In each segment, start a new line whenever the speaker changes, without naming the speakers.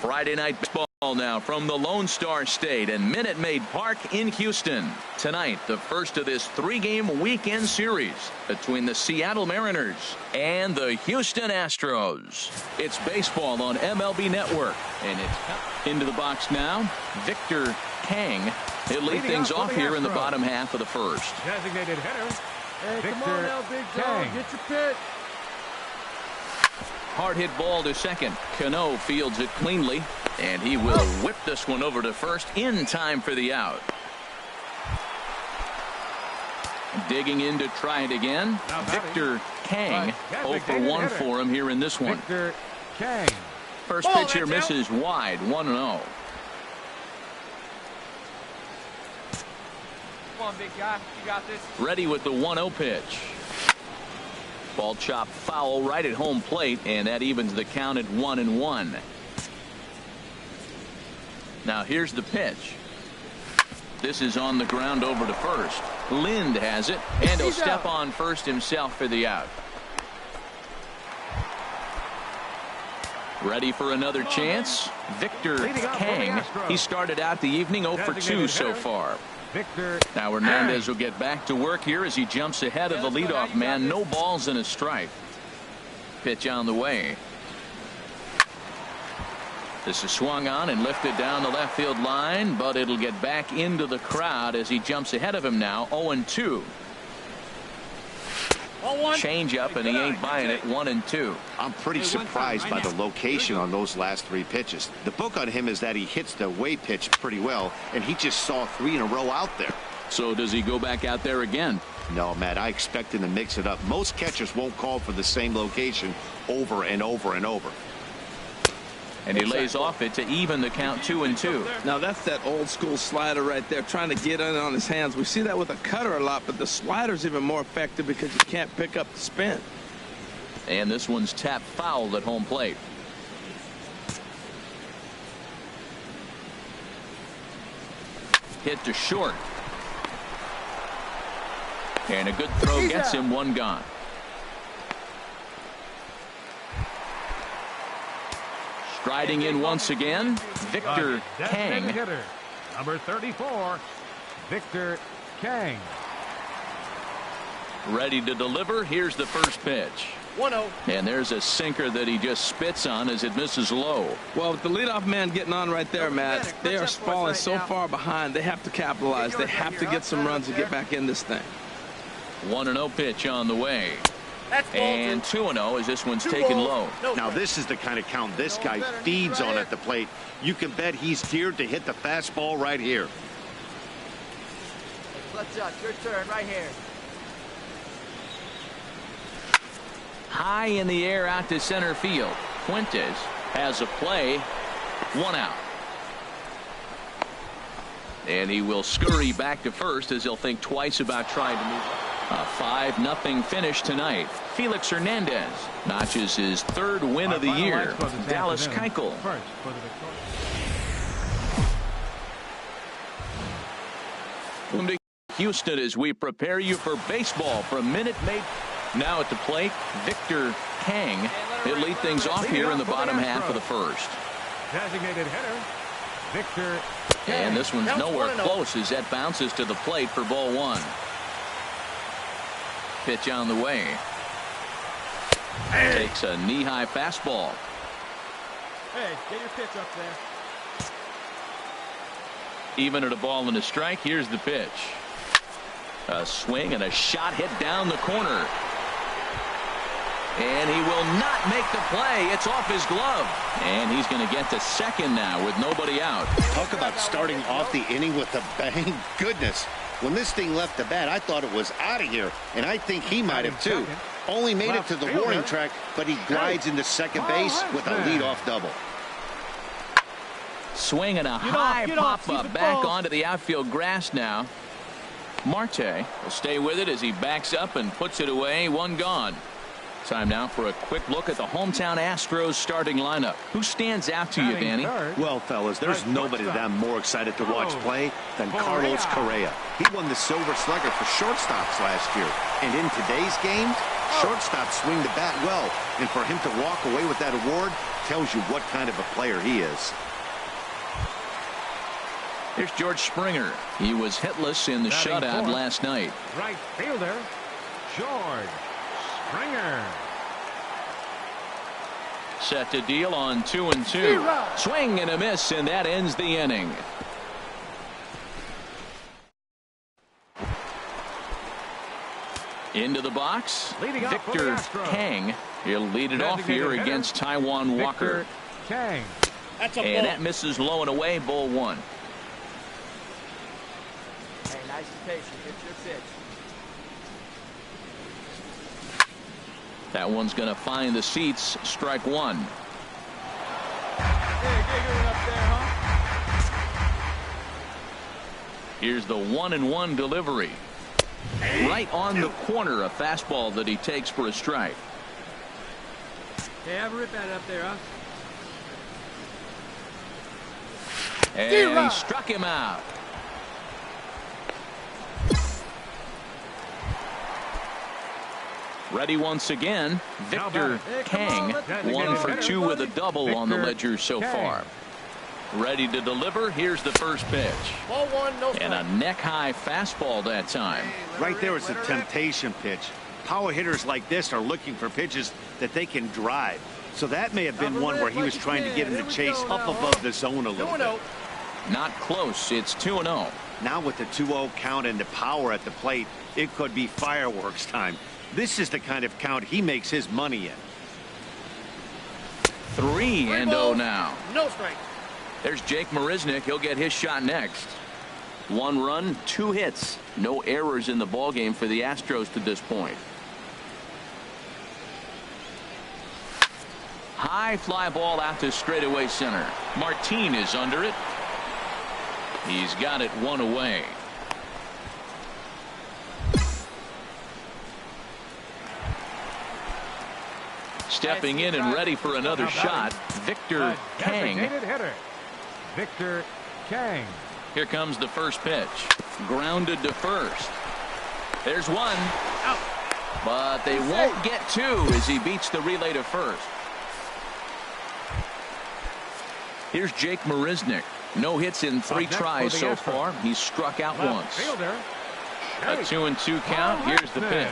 Friday night baseball now from the Lone Star State and Minute Maid Park in Houston. Tonight, the first of this three-game weekend series between the Seattle Mariners and the Houston Astros. It's baseball on MLB Network, and it's into the box now. Victor Kang. He'll lead things off here in the bottom half of the first.
Designated hitter.
Hey, come on now, big dog. Get your pitch.
Hard hit ball to second. Cano fields it cleanly, and he will whip this one over to first in time for the out. Digging in to try it again. Victor Kang. 0 for 1 for him here in this one.
Victor Kang.
First pitch here misses wide. 1-0.
Come on, big guy. You got this.
Ready with the 1-0 pitch. Ball chopped foul right at home plate, and that evens the count at 1-1. Now here's the pitch. This is on the ground over to first. Lind has it, and he'll step on first himself for the out. Ready for another chance. Victor Kang. He started out the evening 0 for 2 so far.
Victor.
Now Hernandez will get back to work here as he jumps ahead of the leadoff man. No balls and a strike. Pitch on the way. This is swung on and lifted down the left field line, but it'll get back into the crowd as he jumps ahead of him now. 0-2. Change up, and he ain't buying it. 1-2.
I'm pretty surprised by the location on those last three pitches. The book on him is that he hits the away pitch pretty well, and he just saw 3 in a row out there.
So does he go back out there again?
No, Matt, I expect him to mix it up. Most catchers won't call for the same location over and over and over.
And he lays off it to even the count. 2-2.
Now that's that old school slider right there, trying to get in on his hands. We see that with a cutter a lot, but the slider's even more effective because you can't pick up the spin.
And this one's tapped foul at home plate. Hit to short. And a good throw gets him. One gone. Striding in once again, Victor Kang.
Hitter, number 34, Victor Kang.
Ready to deliver. Here's the first pitch.
1-0.
And there's a sinker that he just spits on as it misses low.
Well, with the leadoff man getting on right there, Matt, they are falling so far behind. They have to capitalize. They have to get some runs to get back in this thing.
1-0 pitch on the way. And 2-0 as this one's taken low.
Now this is the kind of count this guy feeds on at the plate. You can bet he's geared to hit the fastball right here.
Clutch up. Your turn right here.
High in the air out to center field. Fuentes has a play. 1 out. And he will scurry back to first as he'll think twice about trying to move. A 5-0 finish tonight. Felix Hernandez notches his 3rd win of the year. Dallas Keuchel. Welcome to Houston as we prepare you for baseball from Minute Maid. Now at the plate, Victor Kang. He'll lead things off here in the bottom half of the first.
Designated hitter, Victor Kang.
And this one's nowhere close as that bounces to the plate for ball 1. Pitch on the way. Takes a knee-high fastball.
Hey, get your pitch up there.
Even at a ball and a strike. Here's the pitch. A swing and a shot hit down the corner. And he will not make the play. It's off his glove. And he's going to get to second now with nobody out.
Talk about starting off the inning with a bang. Goodness. When this thing left the bat, I thought it was out of here, and I think he might have too. Only made it to the warning track, but he glides into second base with a leadoff double.
Swing and a high pop-up back onto the outfield grass now. Marte will stay with it as he backs up and puts it away. 1 gone. Time now for a quick look at the hometown Astros starting lineup. Who stands out to you, Danny?
Well, fellas, there's nobody that I'm more excited to watch play than Carlos Correa. He won the Silver Slugger for shortstops last year. And in today's game, shortstops swing the bat well. And for him to walk away with that award tells you what kind of a player he is.
Here's George Springer. He was hitless in the shutout last night.
Right fielder, George Springer.
Set to deal on 2-2. Swing and a miss, and that ends the inning. Into the box, Victor Kang. He'll lead it off here against Taijuan Walker.
Kang.
And that misses low and away, ball one.
Hey, nice and patient. Get your pitch.
That one's going to find the seats. Strike one.
Hey, get one up there, huh?
Here's the 1-1 delivery. Right on the corner, a fastball that he takes for a strike.
Hey, have a rip at it up there, huh?
And he struck him out. Ready once again, Victor Kang, 1 for 2 with a double on the ledger so far. Ready to deliver. Here's the first pitch.
Ball one, no strike.
And a neck-high fastball that time.
Right there is a temptation pitch. Power hitters like this are looking for pitches that they can drive. So that may have been one where he was trying to get him to chase up above the zone a little bit.
Not close. It's 2-0.
Now with the 2-0 count and the power at the plate, it could be fireworks time. This is the kind of count he makes his money in.
3-0 now.
No strike.
There's Jake Marisnick. He'll get his shot next. 1 run, 2 hits. No errors in the ballgame for the Astros to this point. High fly ball out to straightaway center. Martin is under it. He's got it 1 away. Stepping in and ready for another shot, Victor Kang.
Hitter, Victor Kang.
Here comes the first pitch. Grounded to first. There's one. Out. But they won't get 2 as he beats the relay to first. Here's Jake Marisnick. No hits in 3 tries so far. He's struck out once. A 2-2 count. Here's the pitch.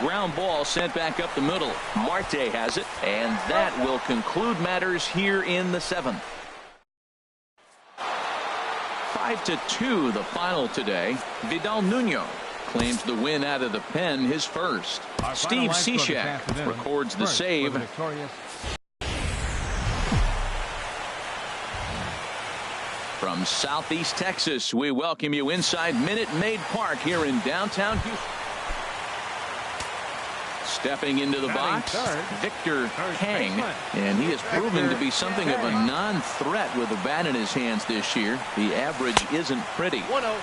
Ground ball sent back up the middle. Marte has it, and that will conclude matters here in the 7th. 5-2 the final today. Vidal Nuno claims the win out of the pen, his first. Steve Cishek records the save. From Southeast Texas, we welcome you inside Minute Maid Park here in downtown Houston. Stepping into the box, Victor Kang, and he has proven to be something of a non-threat with a bat in his hands this year. The average isn't pretty.
1-0.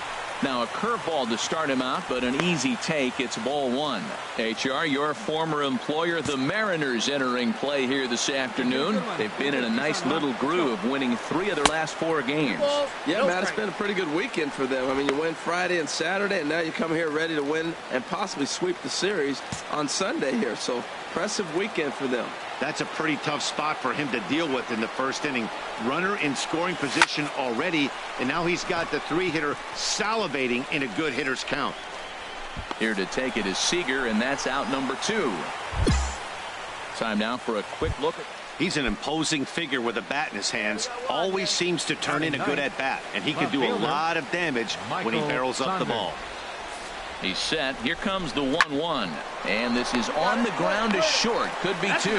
Now a curveball to start him out, but an easy take. It's ball one. HR, your former employer, the Mariners, entering play here this afternoon. They've been in a nice little groove, winning 3 of their last 4 games.
Yeah, Matt, it's been a pretty good weekend for them. I mean, you win Friday and Saturday, and now you come here ready to win and possibly sweep the series on Sunday here. So impressive weekend for them.
That's a pretty tough spot for him to deal with in the first inning. Runner in scoring position already, and now he's got the 3-hitter salivating in a good hitter's count.
Here to take it is Seager, and that's out number 2. Time now for a quick look.
He's an imposing figure with a bat in his hands. Always seems to turn in a good at-bat, and he can do a lot of damage when he barrels up the ball.
He's set. Here comes the 1-1. And this is on the ground to short. Could be 2.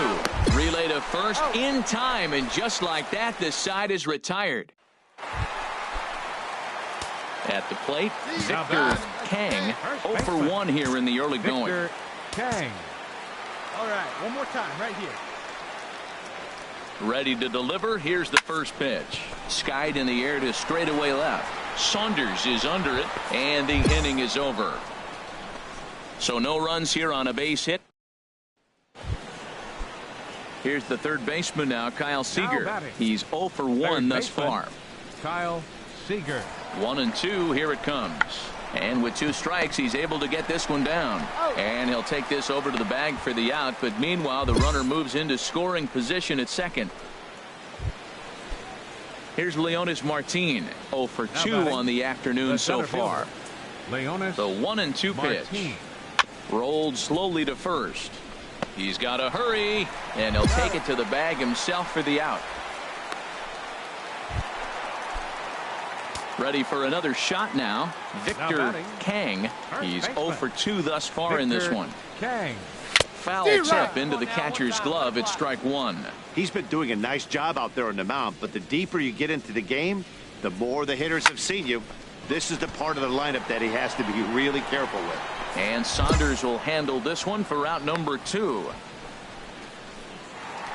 Relay to first in time. And just like that, the side is retired. At the plate, Victor Kang. 0 for 1 here in the early going.
Victor Kang.
All right, one more time right here.
Ready to deliver. Here's the first pitch. Skied in the air to straightaway left. Saunders is under it, and the inning is over. So no runs here on a base hit. Here's the third baseman now, Kyle Seager. He's 0 for 1 thus far.
Kyle Seager.
1-2. Here it comes. And with 2 strikes, he's able to get this one down. And he'll take this over to the bag for the out. But meanwhile, the runner moves into scoring position at second. Here's Leonis Martin, 0 for 2 on the afternoon so far.
Leonis
The 1-2 pitch.
Martin.
Rolled slowly to first. He's got to hurry, and he'll take it to the bag himself for the out. Ready for another shot now. Victor Kang. He's 0 for 2 thus far in this one.
Kang.
Foul tip into the catcher's glove. It's strike 1.
He's been doing a nice job out there on the mound, but the deeper you get into the game, the more the hitters have seen you. This is the part of the lineup that he has to be really careful with.
And Saunders will handle this one for out number 2.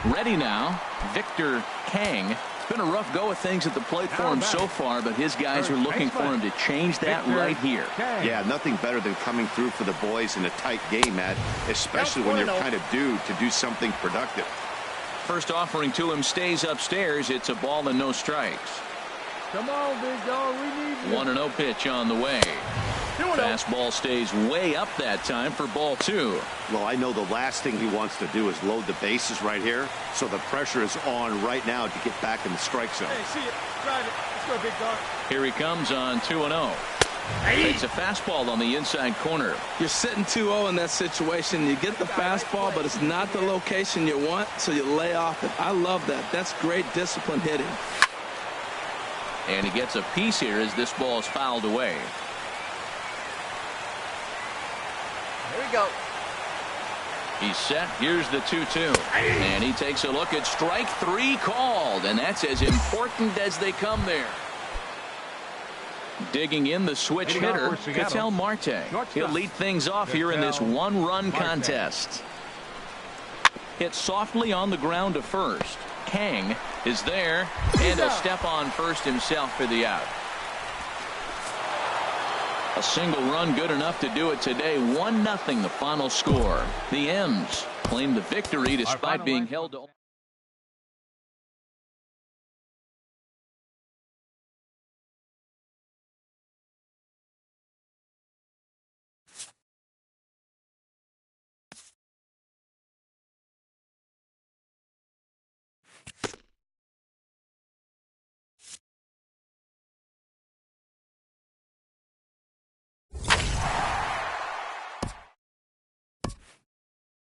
Ready now, Victor Kang. It's been a rough go of things at the plate for him so far, but his guys are looking for him to change that right here.
Yeah, nothing better than coming through for the boys in a tight game, Matt, especially when you're kind of due to do something productive.
First offering to him stays upstairs. It's a ball and no strikes.
Come on, big dog. We need you.
1-0 pitch on the way. Fastball stays way up that time for ball 2.
Well, I know the last thing he wants to do is load the bases right here, so the pressure is on right now to get back in the strike zone.
Hey, see it. Drive it. Let's go, big dog.
Here he comes on 2-0. Takes a fastball on the inside corner.
You're sitting 2-0 in that situation. You get the fastball, but it's not the location you want, so you lay off it. I love that. That's great disciplined hitting.
And he gets a piece here as this ball is fouled away.
Here we go.
He's set. Here's the 2-2. And he takes a look at strike 3 called. And that's as important as they come there. Digging in the switch hitter, Ketel Marte. He'll lead things off here in this 1-run contest. Hit softly on the ground to first. Kang is there, and he'll step on first himself for the out. A single run good enough to do it today. 1-0 the final score. The M's claim the victory despite being held to...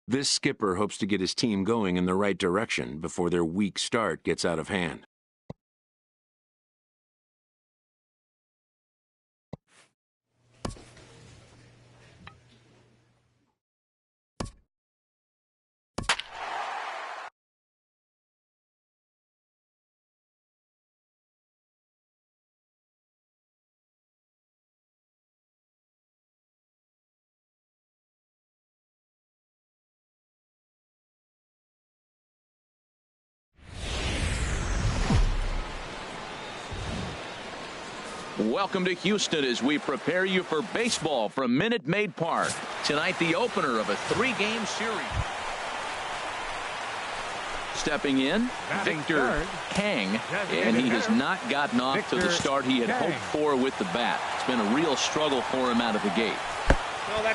This skipper hopes to get his team going in the right direction before their weak start gets out of hand.
Welcome to Houston as we prepare you for baseball from Minute Maid Park. Tonight, the opener of a 3-game series. Stepping in, Victor Kang, and he has not gotten off to the start he had hoped for with the bat. It's been a real struggle for him out of the gate.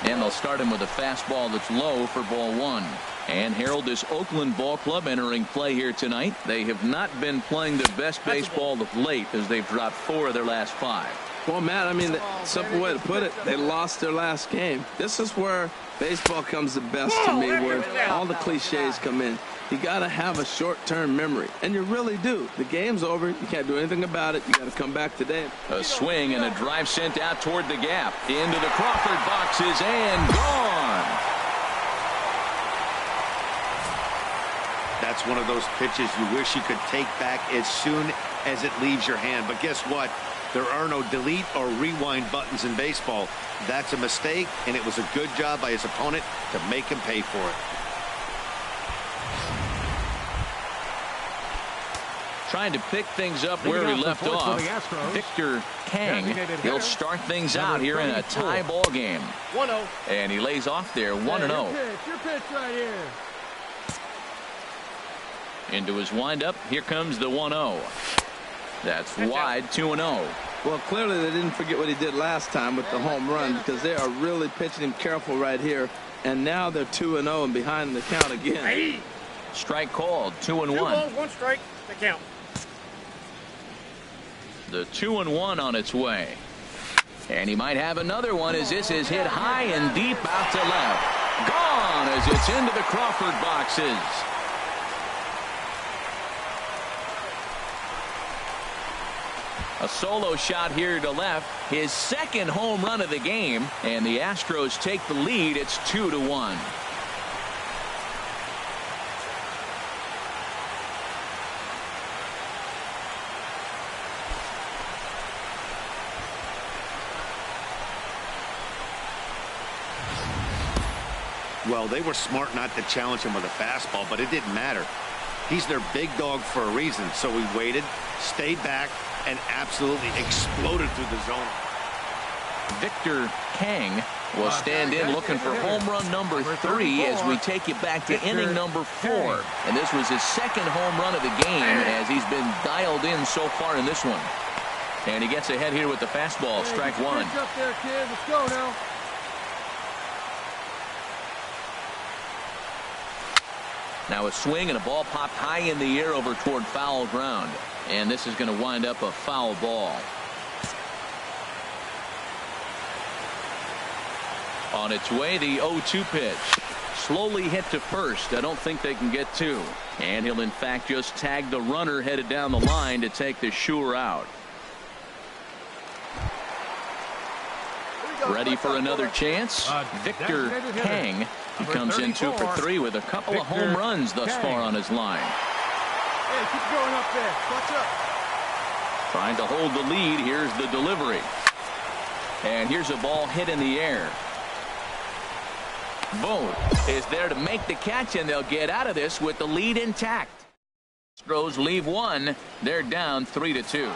And they'll start him with a fastball that's low for ball 1. And Harold, this Oakland ball club entering play here tonight. They have not been playing their best baseball of late as they've dropped 4 of their last 5.
Well, Matt, I mean, the simple way to put it, they lost their last game. This is where baseball comes the best to me, where all the cliches come in. You got to have a short-term memory, and you really do. The game's over. You can't do anything about it. You got to come back today.
A swing and a drive sent out toward the gap. Into the Crawford boxes and gone.
That's one of those pitches you wish you could take back as soon as it leaves your hand. But guess what? There are no delete or rewind buttons in baseball. That's a mistake, and it was a good job by his opponent to make him pay for it.
Trying to pick things up where he left off. Victor Kang, he'll start things out here in a tie ball game.
1-0.
And he lays off there 1-0.
Your pitch right here.
Into his windup, here comes the 1-0. That's wide, 2-0.
Well, clearly they didn't forget what he did last time with the home run, because they are really pitching him careful right here. And now they're 2-0 and behind the count again.
Strike called, 2-1.
2 balls, 1 strike, the count.
The 2-1 on its way. And he might have another one as this is hit high and deep out to left. Gone as it's into the Crawford boxes. A solo shot here to left. His second home run of the game. And the Astros take the lead. It's 2-1.
Well, they were smart not to challenge him with a fastball, but it didn't matter. He's their big dog for a reason, so he waited, stayed back, and absolutely exploded through the zone.
Victor Kang will stand in looking for home run number 3 as we take you back to inning number 4. And this was his second home run of the game as he's been dialed in so far in this one. And he gets ahead here with the fastball, strike 1.
Up there, kid. Let's go now.
Now a swing and a ball popped high in the air over toward foul ground. And this is going to wind up a foul ball. On its way, the 0-2 pitch. Slowly hit to first. I don't think they can get 2. And he'll in fact just tag the runner headed down the line to take the sure out. Ready for another chance? Victor Kang. He comes in 2 for 3 with a couple of home runs thus far on his line.
Hey, keep going up there. Clutch up.
Trying to hold the lead. Here's the delivery. And here's a ball hit in the air. Vogt is there to make the catch, and they'll get out of this with the lead intact. Astros leave 1. They're down 3-2.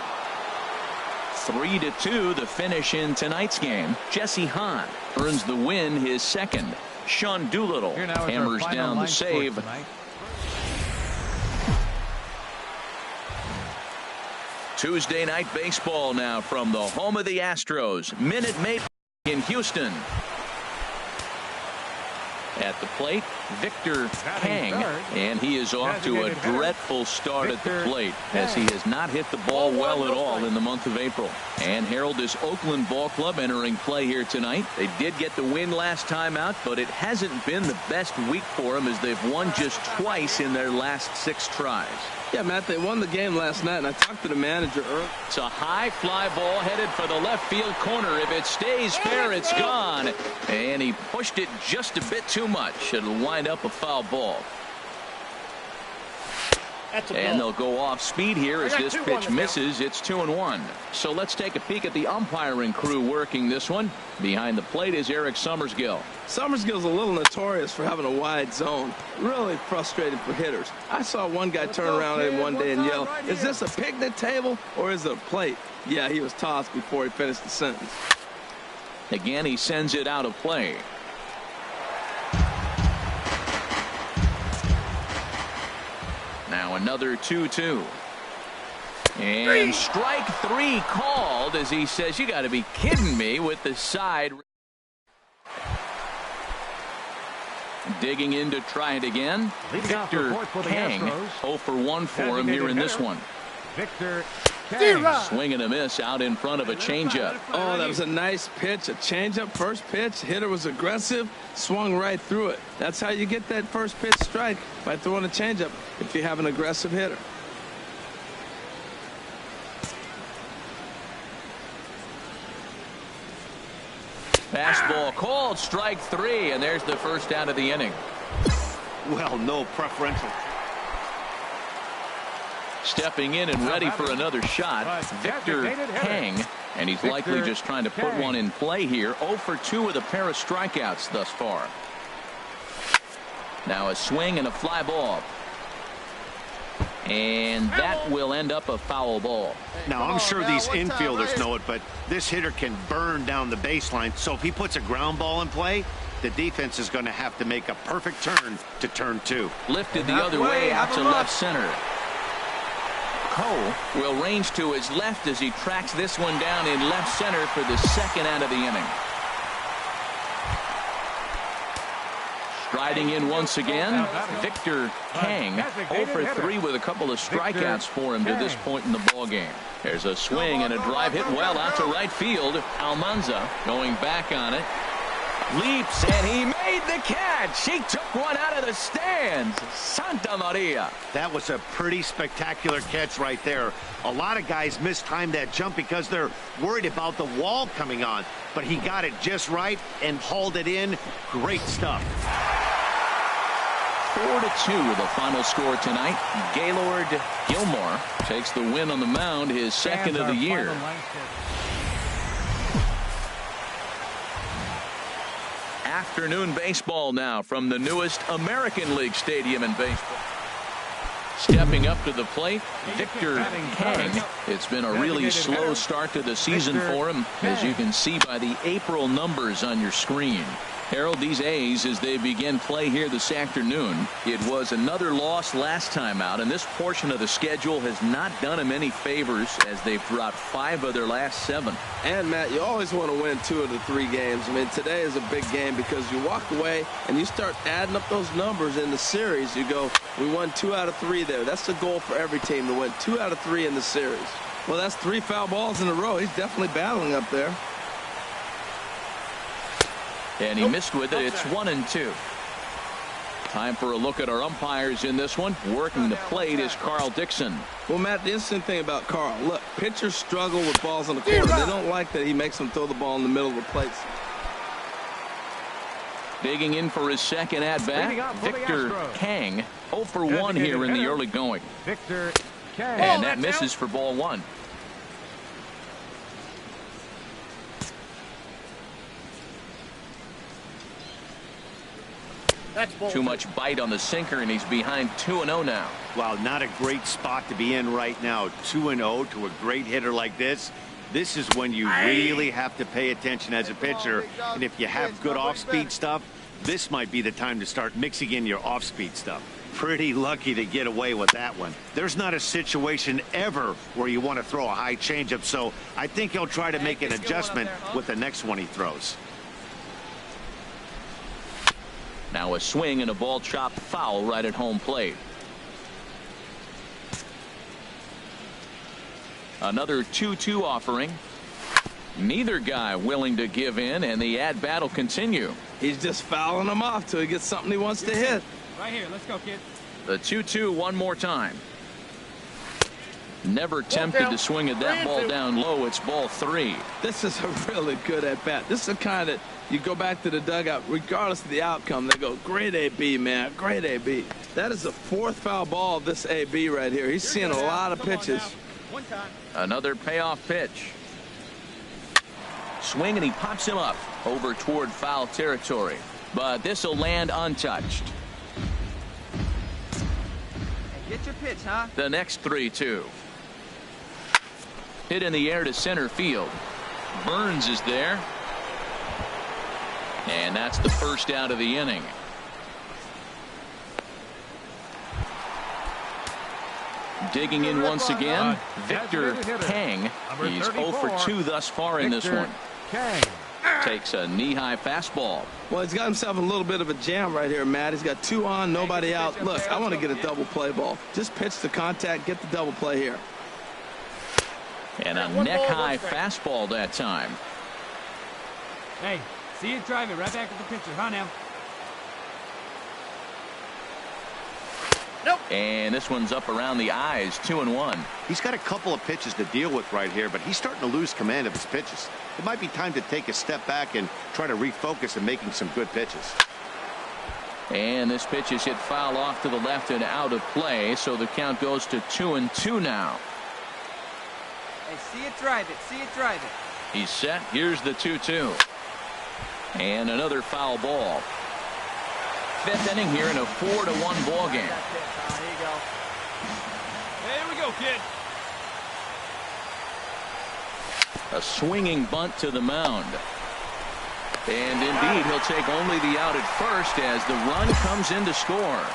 3-2 the finish in tonight's game. Jesse Hahn earns the win, his second. Sean Doolittle hammers down the save. Tuesday night baseball now from the home of the Astros, Minute Maid in Houston. At the plate, Victor Kang, and he is off to a dreadful start at the plate as he has not hit the ball well at all in the month of April. And Harold, this Oakland ball club entering play here tonight. They did get the win last time out, but it hasn't been the best week for them as they've won just twice in their last 6 tries.
Yeah, Matt, they won the game last night, and I talked to the manager earlier.
It's a high fly ball headed for the left field corner. If it stays fair, it's gone. And he pushed it just a bit too much. It'll wind up a foul ball. And they'll go off speed here as this pitch misses. It's 2-1. So let's take a peek at the umpiring crew working this one. Behind the plate is Eric Summersgill.
Summersgill's a little notorious for having a wide zone. Really frustrating for hitters. I saw one guy turn around at him one day and yell, "Is this a picnic table or is it a plate?" Yeah, he was tossed before he finished the sentence.
Again, he sends it out of play. Now another 2-2. And strike 3 called as he says, "You got to be kidding me," with the side. Digging in to try it again. Victor Kang, 0 for 1 for him here in this one.
Victor Kang.
Swing and a miss out in front of a changeup.
Oh, that was a nice pitch, a changeup, first pitch. Hitter was aggressive, swung right through it. That's how you get that first pitch strike, by throwing a changeup if you have an aggressive hitter.
Fastball called, strike 3, and there's the first out of the inning.
Well, no preferential.
Stepping in and ready for another shot, Victor Kang, and he's likely just trying to put one in play here. 0 for 2 with a pair of strikeouts thus far. Now a swing and a fly ball. And that will end up a foul ball.
Now, I'm sure these infielders know it, but this hitter can burn down the baseline. So if he puts a ground ball in play, the defense is going to have to make a perfect turn to turn 2.
Lifted the other way out to left center. Cole will range to his left as he tracks this one down in left center for the second out of the inning. Riding in once again, Victor Kang, 0 for 3 with a couple of strikeouts for him to this point in the ballgame. There's a swing and a drive hit well out to right field. Almanza going back on it. Leaps, and he made the catch. He took one out of the stands. Santa Maria.
That was a pretty spectacular catch right there. A lot of guys mistime that jump because they're worried about the wall coming on. But he got it just right and hauled it in. Great stuff.
4-2 the final score tonight. Gaylord Gilmore takes the win on the mound, his second of the year. Afternoon baseball now from the newest American League stadium in baseball. Stepping up to the plate, Victor Kang. It's been a really slow start to the season for him, as you can see by the April numbers on your screen. Harold, these A's, as they begin play here this afternoon, it was another loss last time out, and this portion of the schedule has not done them any favors as they've dropped 5 of their last 7.
And, Matt, you always want to win 2 of the 3 games. I mean, today is a big game because you walk away and you start adding up those numbers in the series. You go, we won 2 out of 3 there. That's the goal for every team, to win 2 out of 3 in the series. Well, that's 3 foul balls in a row. He's definitely battling up there.
And he missed with it. It's 1-2. Time for a look at our umpires in this one. Working the plate is Carl Dixon.
Well, Matt, the interesting thing about Carl, look, pitchers struggle with balls on the corner. They don't like that he makes them throw the ball in the middle of the plate.
Digging in for his second at-bat, Victor Kang, 0 for 1 here in the early going.
Victor Kang.
And that misses for ball 1. Too much bite on the sinker, and he's behind 2-0 now.
Wow, not a great spot to be in right now. 2-0 to a great hitter like this. This is when you really have to pay attention as a pitcher. And if you have good off-speed stuff, this might be the time to start mixing in your off-speed stuff. Pretty lucky to get away with that one. There's not a situation ever where you want to throw a high changeup, so I think he'll try to make an adjustment with the next one he throws.
Now a swing and a ball chopped foul right at home plate. Another 2-2 offering. Neither guy willing to give in, and the at-bat will continue.
He's just fouling him off till he gets something he wants to hit.
Right here. Let's go, kid.
The 2-2 one more time. Never tempted to swing at that ball down low. It's ball 3.
This is a really good at-bat. This is the kind that you go back to the dugout, regardless of the outcome, they go, great AB, man, great AB. That is the 4th foul ball of this AB right here. He's seeing a lot of pitches.
Another payoff pitch. Swing, and he pops him up over toward foul territory. But this will land untouched.
Get your pitch, huh?
The next 3-2. Hit in the air to center field. Burns is there. And that's the first out of the inning. Digging in once again, Victor Kang. He's 0 for 2 thus far in this one. Takes a knee-high fastball.
Well, he's got himself a little bit of a jam right here, Matt. He's got 2 on, nobody out. Look, I want to get a double play ball. Just pitch the contact, get the double play here.
And a neck-high fastball that time.
Hey, see you drive it right back at the pitcher, huh, now?
Nope. And this one's up around the eyes, 2-1.
He's got a couple of pitches to deal with right here, but he's starting to lose command of his pitches. It might be time to take a step back and try to refocus on making some good pitches.
And this pitch is hit foul off to the left and out of play, so the count goes to 2-2 now.
Hey, see it, drive it. See it, drive it.
He's set. Here's the 2-2. And another foul ball. 5th inning here in a 4-1 ball game.
Here you go. There we go, kid.
A swinging bunt to the mound. And indeed, he'll take only the out at first as the run comes in to score.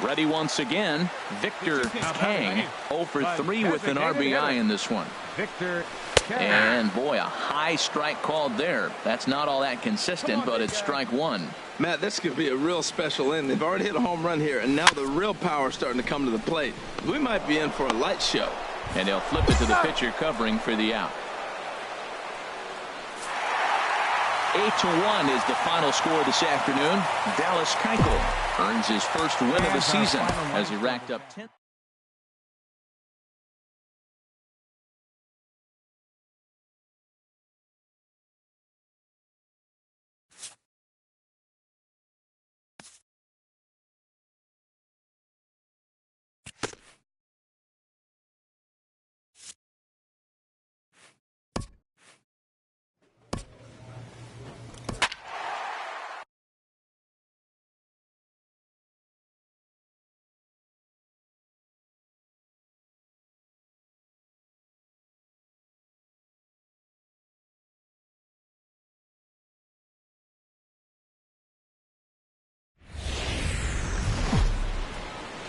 Ready once again, Victor Kang, 0 for 3 with an RBI in this one.
Victor
And boy, a high strike called there. That's not all that consistent, but it's strike one.
Matt, this could be a real special inning. They've already hit a home run here, and now the real power is starting to come to the plate. We might be in for a light show.
And they'll flip it to the pitcher covering for the out. 8-1 is the final score this afternoon. Dallas Keuchel earns his first win of the season as he racked up 10.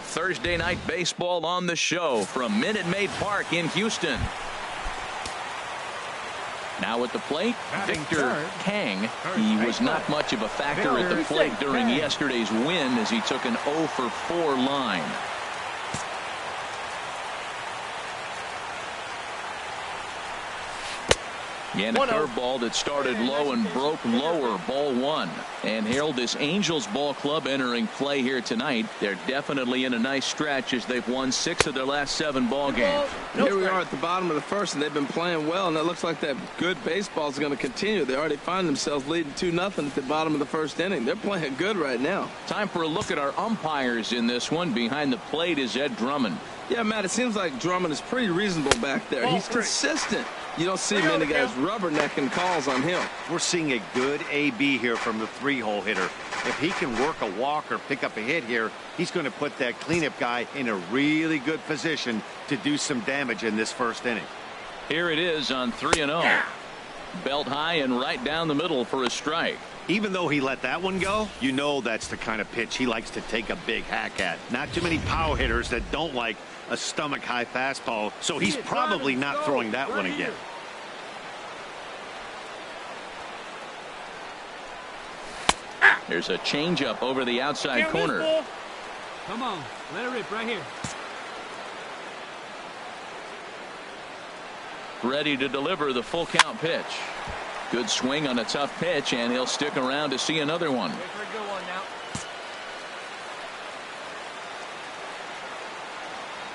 Thursday night baseball on the show from Minute Maid Park in Houston. Now at the plate, Victor Kang. He was not much of a factor at the plate during yesterday's win as he took an 0 for 4 line. And a curveball that started low and broke lower, ball one. And Harold, this Angels ball club entering play here tonight. They're definitely in a nice stretch as they've won 6 of their last 7 ball games.
Here we are at the bottom of the first, and they've been playing well, and it looks like that good baseball is going to continue. They already find themselves leading 2-0 at the bottom of the first inning. They're playing good right now.
Time for a look at our umpires in this one. Behind the plate is Ed Drummond.
Yeah, Matt, it seems like Drummond is pretty reasonable back there. He's consistent. You don't see many guys rubbernecking calls on him.
We're seeing a good AB here from the 3-hole hitter. If he can work a walk or pick up a hit here, he's going to put that cleanup guy in a really good position to do some damage in this first inning.
Here it is on 3-0. Belt high and right down the middle for a strike.
Even though he let that one go, you know that's the kind of pitch he likes to take a big hack at. Not too many power hitters that don't like a stomach-high fastball, so he's probably not throwing that one again.
There's a changeup over the outside corner.
Come on, let it rip right here.
Ready to deliver the full count pitch. Good swing on a tough pitch, and he'll stick around to see another one.
Wait for a good one now.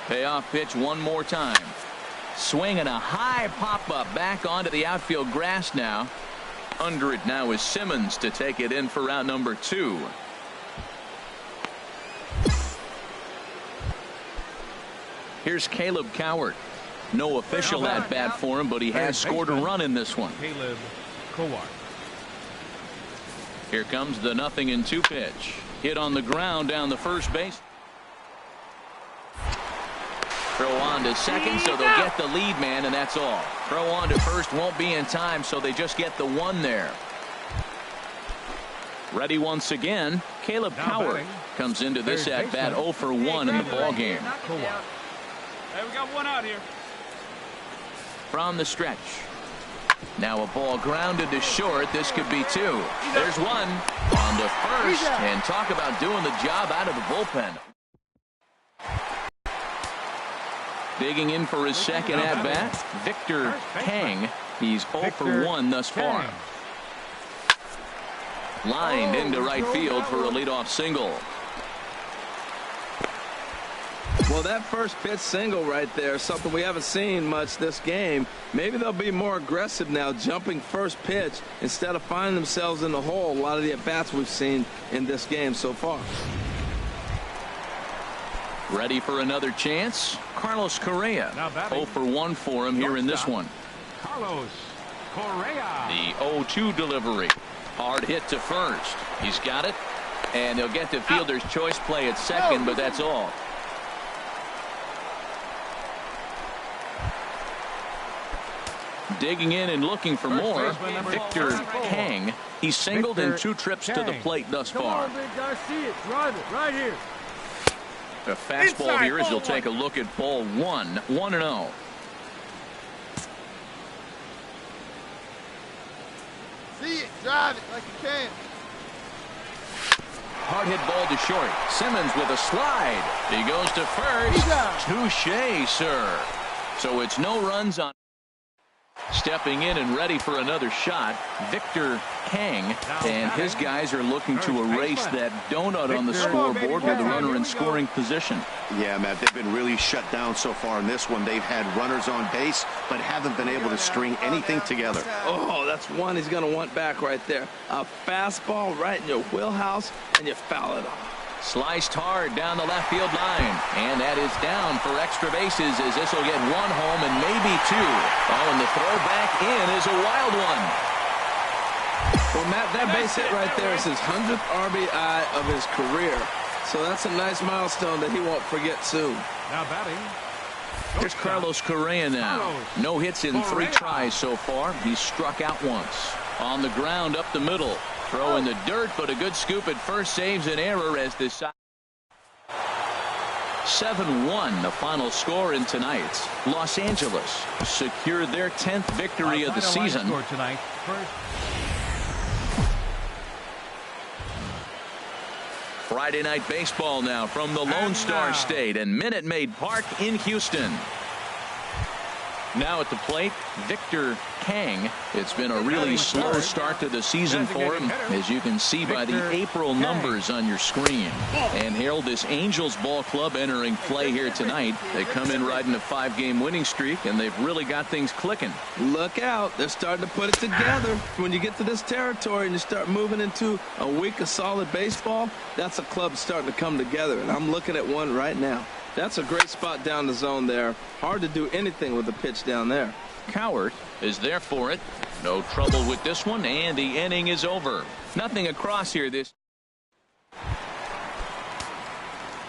Payoff pitch one more time. Swing and a high pop-up back onto the outfield grass now. Under it now is Simmons to take it in for out number 2. Here's Caleb Cowart. No official at bat for him, but he has scored a run in this one.
Caleb Cowart.
Here comes the 0-2 pitch. Hit on the ground down the first base. Throw on to second, so they'll get the lead man, and that's all. Throw on to first won't be in time, so they just get the 1 there. Ready once again. Caleb Cowart comes into this at bat 0 for 1 in the ball game.
Hey, we got 1 out here.
From the stretch. Now a ball grounded to short. This could be 2. There's 1 on to first, and talk about doing the job out of the bullpen. Digging in for his second at bat, Victor Kang. He's 0 for 1 thus far. Lined into right field for a leadoff single.
Well, that first pitch single right there is something we haven't seen much this game. Maybe they'll be more aggressive now, jumping first pitch instead of finding themselves in the hole. A lot of the at-bats we've seen in this game so far.
Ready for another chance. Carlos Correa. 0 for 1 for him here in this one.
Carlos Correa.
The 0-2 delivery. Hard hit to first. He's got it. And they'll get the fielder's choice play at second, but that's all. Digging in and looking for more. Victor Kang. He's singled in 2 trips to the plate thus far.
Come on, big guy, see it. Drive it right here.
A fastball here as you'll take a look at ball 1. 1-0.
See it, drive it like you can.
Hard hit ball to short. Simmons with a slide. He goes to first. Touche, sir. So it's no runs on. Stepping in and ready for another shot, Victor Kang, and his guys are looking to erase that donut on the scoreboard with a runner in scoring position.
Yeah, Matt, they've been really shut down so far in this one. They've had runners on base, but haven't been able to string anything together.
Oh, that's one he's going to want back right there. A fastball right in your wheelhouse, and you foul it off.
Sliced hard down the left field line, and that is down for extra bases as this will get one home and maybe two. Oh, and the throw back in is a wild one.
Well, Matt, that base hit right there is his 100th RBI of his career. So that's a nice milestone that he won't forget soon.
Now batting.
Here's Carlos Correa now. No hits in 3 tries so far. He's struck out once. On the ground up the middle. Throw in the dirt, but a good scoop at first saves an error as this 7-1 the final score in tonight's. Los Angeles secured their 10th victory of the season.
Tonight.
Friday night baseball now from the Lone Star State and Minute Maid Park in Houston. Now at the plate, Victor Kang. It's been a really slow start to the season for him, as you can see by the April numbers on your screen. And Harold, this Angels ball club entering play here tonight. They come in riding a 5-game winning streak, and they've really got things clicking.
Look out. They're starting to put it together. When you get to this territory and you start moving into a week of solid baseball, that's a club starting to come together, and I'm looking at one right now. That's a great spot down the zone there. Hard to do anything with the pitch down there.
Cowart is there for it. No trouble with this one, and the inning is over. Nothing across here. This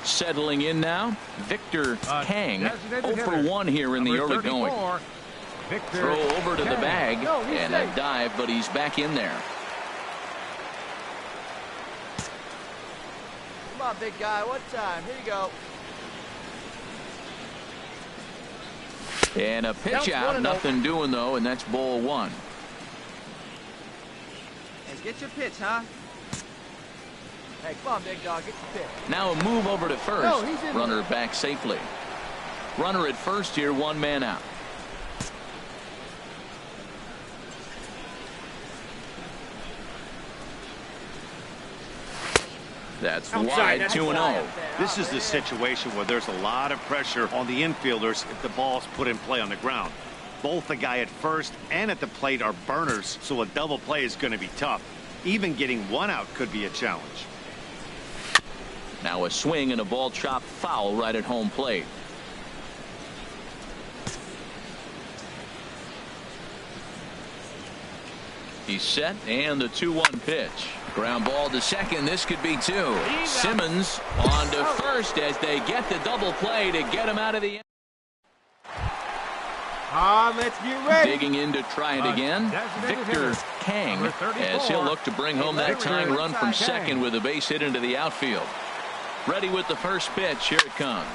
settling in now, Victor Kang. 0 for 1 here in the early going. Throw over to the bag, and a dive, but he's back in there.
Come on, big guy. What time? Here you go.
And a pitch out, nothing doing though, and that's ball 1.
Hey, get your pitch, huh? Hey, come on, big dog, get your pitch.
Now a move over to first. Runner back safely. Runner at first here, 1 man out. That's wide, 2-0.
This is the situation where there's a lot of pressure on the infielders if the ball's put in play on the ground. Both the guy at first and at the plate are burners, so a double play is going to be tough. Even getting 1 out could be a challenge.
Now a swing and a ball chopped foul right at home plate. He's set, and the 2-1 pitch. Ground ball to second. This could be 2. Simmons on to first as they get the double play to get him out of the end.
Let's get ready.
Digging in to try it again. Victor Kang, as he'll look to bring home that tying run from second with a base hit into the outfield. Ready with the first pitch. Here it comes.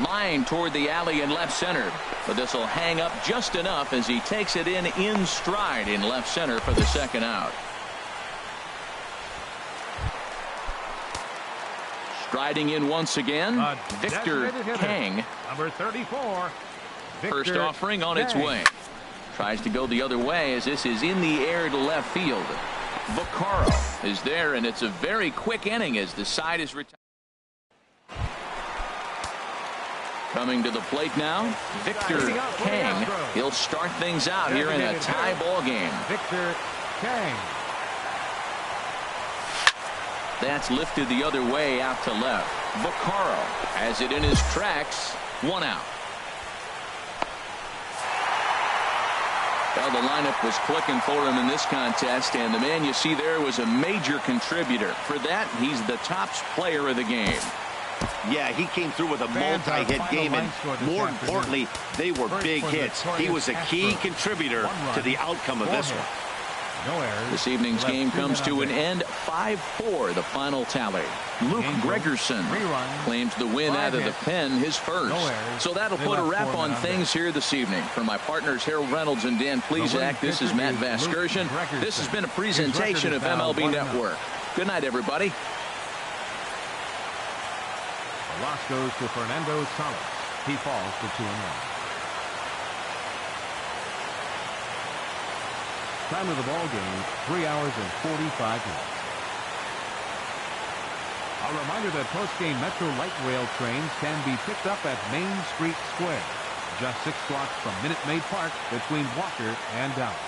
Line toward the alley in left center, but this will hang up just enough as he takes it in stride in left center for the second out. Striding in once again, Victor Kang.
Number 34.
First offering on its way. Tries to go the other way as this is in the air to left field. Vaccaro is there, and it's a very quick inning as the side is retired. Coming to the plate now, Victor Kang. He'll start things out here in a tie ball game.
Victor Kang.
That's lifted the other way out to left. Vaccaro has it in his tracks. 1 out. Well, the lineup was clicking for him in this contest, and the man you see there was a major contributor. For that, he's the top player of the game.
Yeah, he came through with a multi-hit game, and more importantly, they were big hits. He was a key contributor to the outcome of this one.
No errors.
This evening's game comes to an end 5-4, the final tally. Luke Gregerson claims the win out of the pen, his first. So that'll put a wrap on things here this evening. For my partners Harold Reynolds and Dan Plesac, this is Matt Vasgersian. This has been a presentation of MLB Network. Good night, everybody.
The loss goes to Fernando Salas. He falls to 2-1. Time of the ball game, 3 hours and 45 minutes. A reminder that post-game Metro Light Rail trains can be picked up at Main Street Square, just 6 blocks from Minute Maid Park between Walker and Dallas.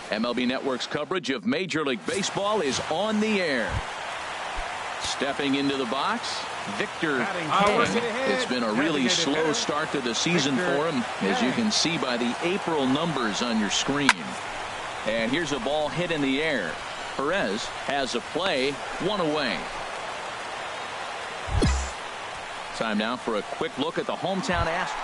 MLB Network's coverage of Major League Baseball is on the air. Stepping into the box, Victor Kang. It's been a really slow start to the season for him, as you can see by the April numbers on your screen. And here's a ball hit in the air. Perez has a play, 1 away. Time now for a quick look at the hometown Astros.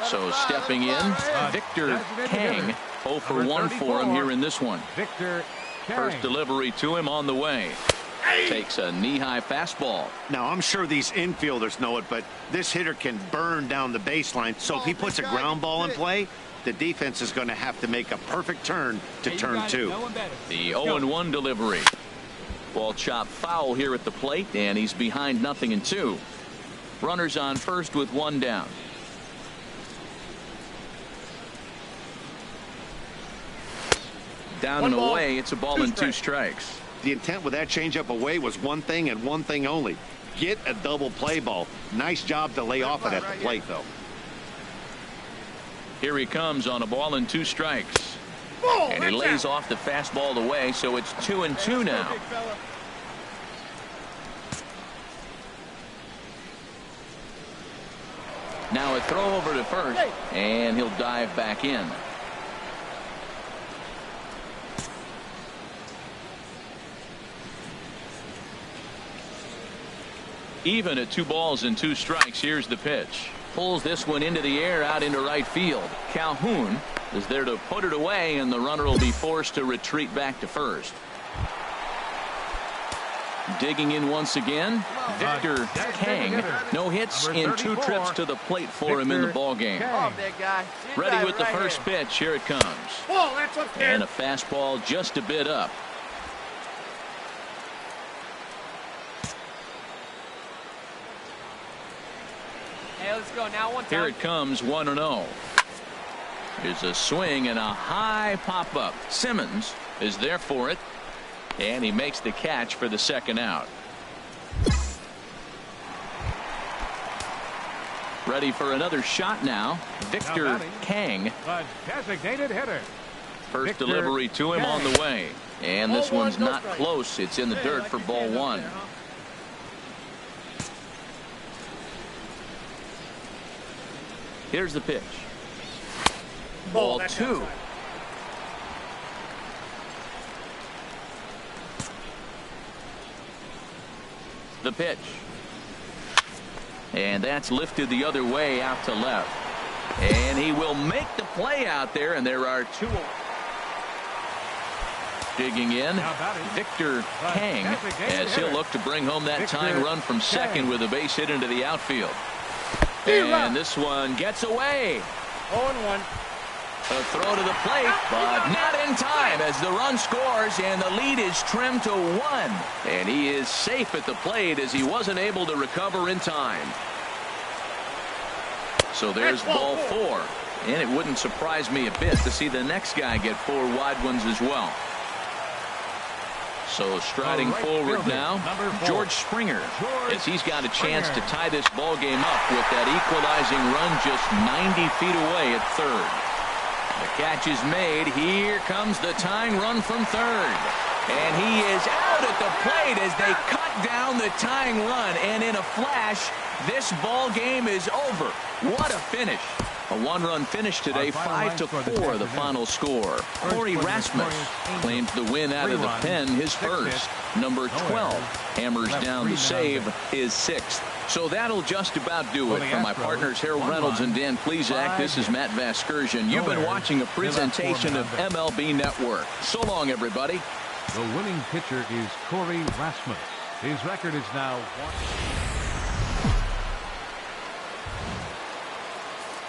So stepping in, Victor Kang, 0 for 1 for him here in this one.
Victor Kang.
First delivery to him on the way. Takes a knee-high fastball.
Now, I'm sure these infielders know it, but this hitter can burn down the baseline. So if he puts a ground ball in play, the defense is going to have to make a perfect turn to turn 2.
The 0-1 delivery. Ball chopped foul here at the plate, and he's behind 0-2. Runners on first with 1 down. Down and away, it's a ball and 2 strikes.
The intent with that changeup away was one thing and one thing only. Get a double play ball. Nice job to lay off it at the plate, though.
Here he comes on a ball and 2 strikes. And he lays off the fastball away, so it's 2-2 now. Now a throw over to first, and he'll dive back in. Even at 2 balls and 2 strikes. Here's the pitch. Pulls this one into the air out into right field. Calhoun is there to put it away, and the runner will be forced to retreat back to first. Digging in once again, Victor Kang. No hits in 2 trips to the plate for him in the ball game. Ready with the first pitch. Here it comes. And a fastball just a bit up.
Hey, let's go now. One time.
Here it comes, 1-0. Here's a swing and a high pop-up. Simmons is there for it, and he makes the catch for the 2nd out. Ready for another shot now. Victor Kang.
A designated hitter.
First delivery to him on the way. And this one's not close. It's in the dirt for ball 1. Here's the pitch. Ball 2. The pitch. And that's lifted the other way out to left. And he will make the play out there, and there are 2. Digging in, Victor Kang, as he'll look to bring home that tying run from second with a base hit into the outfield. And this one gets away.
0-1.
A throw to the plate, but not in time as the run scores and the lead is trimmed to 1. And he is safe at the plate as he wasn't able to recover in time. So there's ball 4. And it wouldn't surprise me a bit to see the next guy get 4 wide ones as well. So striding forward now, George Springer, as he's got a chance to tie this ball game up with that equalizing run just 90 feet away at third. The catch is made. Here comes the tying run from third. And he is out at the plate as they cut down the tying run. And in a flash, this ball game is over. What a finish. A 1-run finish today, 5-4 the final score. Corey Rasmus claims the win out of the pen, his first. Number 12 hammers down the save, his 6th. So that'll just about do it. For my partners Harold Reynolds and Dan Plesac, this is Matt Vasgersian. You've been watching a presentation of MLB Network. So long, everybody.
The winning pitcher is Corey Rasmus. His record is now 1.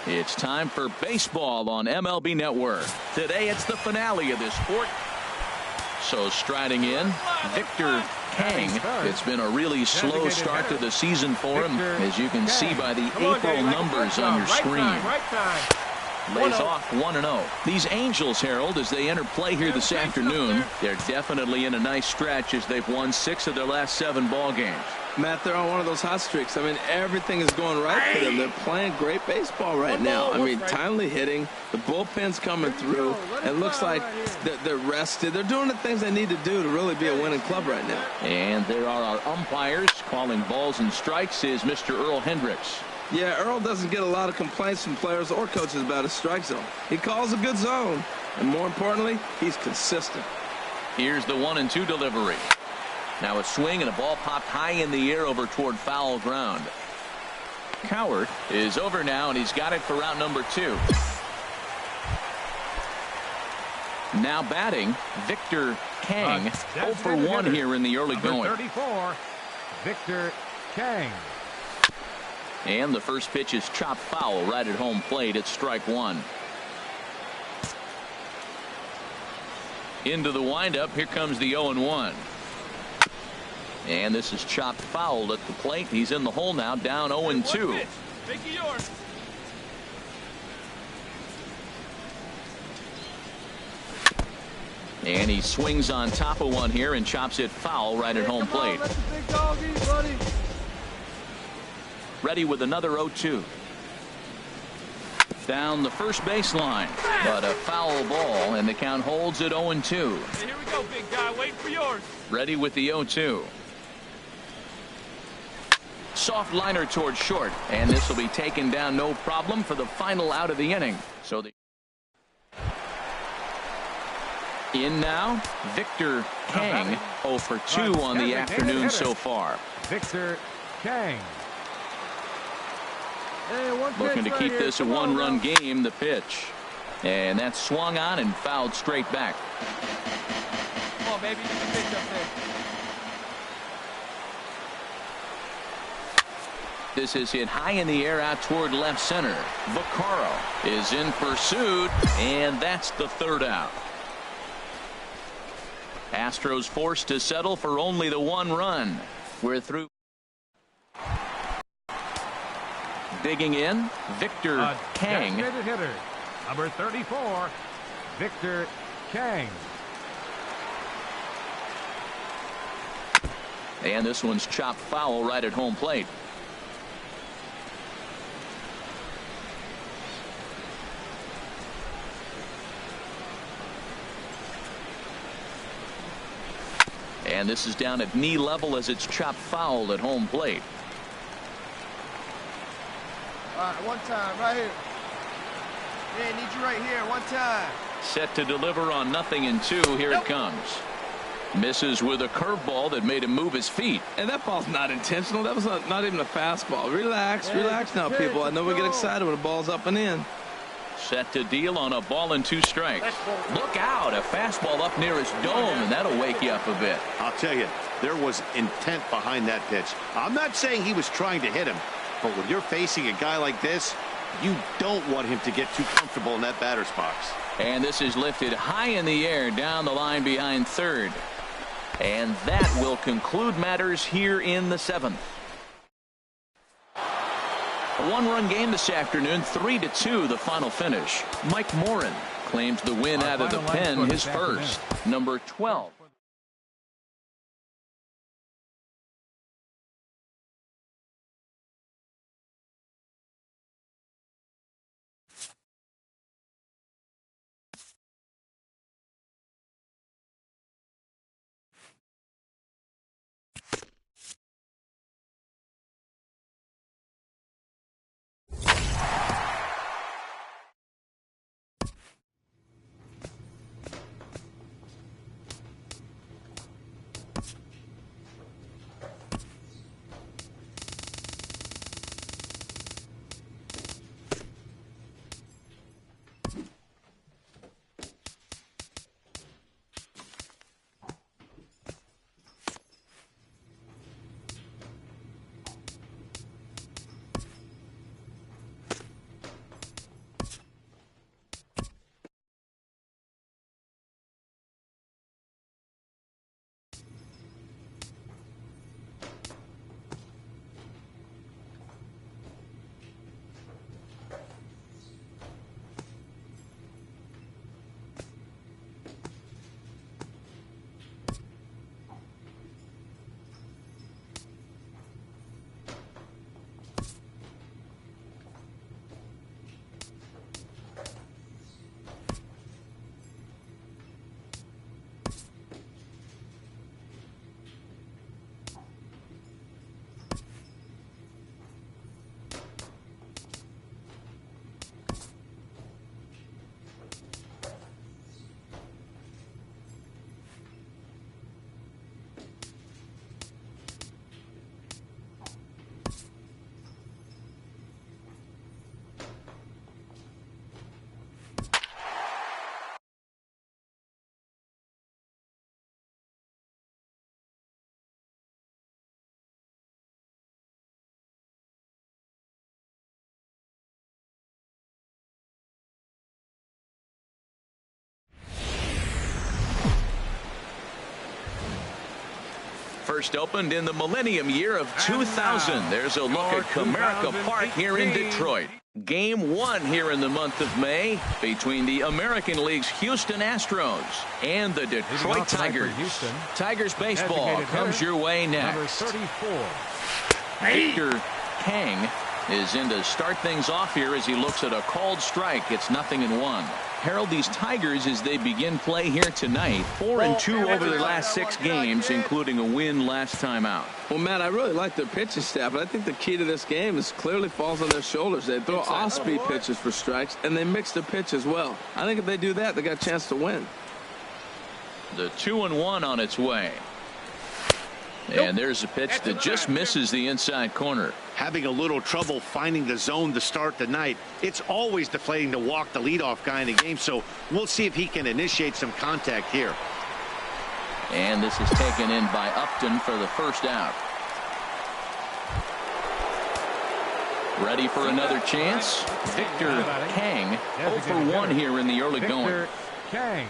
It's time for baseball on MLB Network. Today it's the finale of this sport. So striding in, Victor Kang. It's been a really slow start to the season for him, as you can see by the April numbers on your screen. Lays off 1-0. These Angels, Harold, as they enter play here this afternoon, they're definitely in a nice stretch as they've won 6 of their last 7 ball games.
Matt, they're on one of those hot streaks. I mean, everything is going right for them. They're playing great baseball right now. I mean, timely hitting. The bullpen's coming through. It looks like they're rested. They're doing the things they need to do to really be a winning club right now.
And there are our umpires calling balls and strikes is Mr. Earl Hendricks.
Yeah, Earl doesn't get a lot of complaints from players or coaches about his strike zone. He calls a good zone. And more importantly, he's consistent.
Here's the 1-2 delivery. Now a swing and a ball popped high in the air over toward foul ground. Coward is over now, and he's got it for round number 2. Now batting, Victor Kang, 0 for 1 here in the early going.
34, Victor Kang.
And the first pitch is chopped foul right at home plate. It's strike 1. Into the windup. Here comes the 0-1. And this is chopped foul at the plate. He's in the hole now, down 0-2. And he swings on top of one here and chops it foul right at home plate.
Let the big dog eat, buddy.
Ready with another 0-2. Down the first baseline, but a foul ball, and the count holds at 0-2.
Here we go, big guy. Waiting for yours.
Ready with the 0-2. Soft liner towards short, and this will be taken down no problem for the final out of the inning. So the in now, Victor Kang, 0 for 2 on the afternoon so far.
Victor Kang.
Looking to keep this a 1-run game, the pitch. And that's swung on and fouled straight back.
Come on, baby. Get the pitch up there.
This is hit high in the air out toward left center. Vaccaro is in pursuit, and that's the 3rd out. Astros forced to settle for only the 1 run. We're through. Digging in, Victor Kang.
Designated hitter, number 34, Victor Kang.
And this one's chopped foul right at home plate. And this is down at knee level as it's chopped foul at home plate.
All right, one time, right here. Yeah, need you right here, one time.
Set to deliver on 0-2. Here it comes. Misses with a curveball that made him move his feet.
And that ball's not intentional. That was not even a fastball. Relax, relax now, people. I know we get excited when the ball's up and in.
Set to deal on a ball and 2 strikes. Look out, a fastball up near his dome, and that'll wake you up a bit.
I'll tell you, there was intent behind that pitch. I'm not saying he was trying to hit him. But when you're facing a guy like this, you don't want him to get too comfortable in that batter's box.
And this is lifted high in the air down the line behind third. And that will conclude matters here in the 7th. A one-run game this afternoon, 3-2 the final finish. Mike Morin claims the win out of the pen, his first. Number 12. First opened in the millennium year of 2000. There's a look at Comerica Park here in Detroit. Game 1 here in the month of May between the American League's Houston Astros and the Detroit Tigers. Tigers baseball comes your way next.
Number 34.
Victor Kang is in to start things off here as he looks at a called strike. It's 0-1. Harold, these Tigers, as they begin play here tonight, 4-2 over their last 6 games, including a win last time out.
Well, Matt, I really like their pitching staff, but I think the key to this game is clearly falls on their shoulders. They throw off-speed pitches for strikes, and they mix the pitch as well. I think if they do that, they got a chance to win.
The 2-1 on its way. And there's a pitch that just misses the inside corner.
Having a little trouble finding the zone to start the night. It's always deflating to walk the leadoff guy in the game, so we'll see if he can initiate some contact here.
And this is taken in by Upton for the first out. Ready for another chance. Victor Kang 0 for 1 here in the early going.
Kang.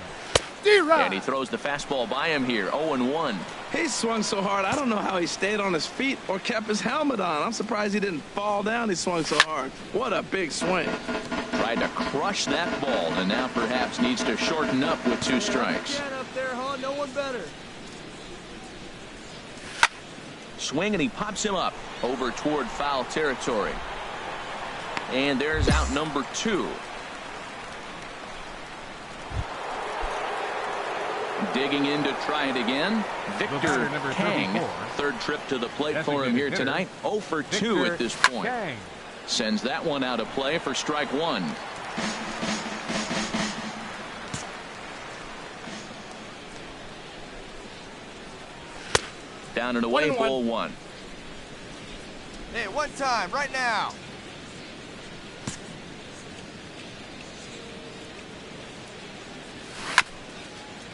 And he throws the fastball by him here. 0-1.
He swung so hard, I don't know how he stayed on his feet or kept his helmet on. I'm surprised he didn't fall down. He swung so hard. What a big swing.
Tried to crush that ball, and now perhaps needs to shorten up with 2 strikes.
Get up there, huh? No one better.
Swing, and he pops him up over toward foul territory. And there's out number 2. Digging in to try it again. Victor Kang, third trip to the plate for him here tonight. 0 for 2 at this point. Sends that one out of play for strike 1. Down and away, ball 1.
Hey, one time, right now.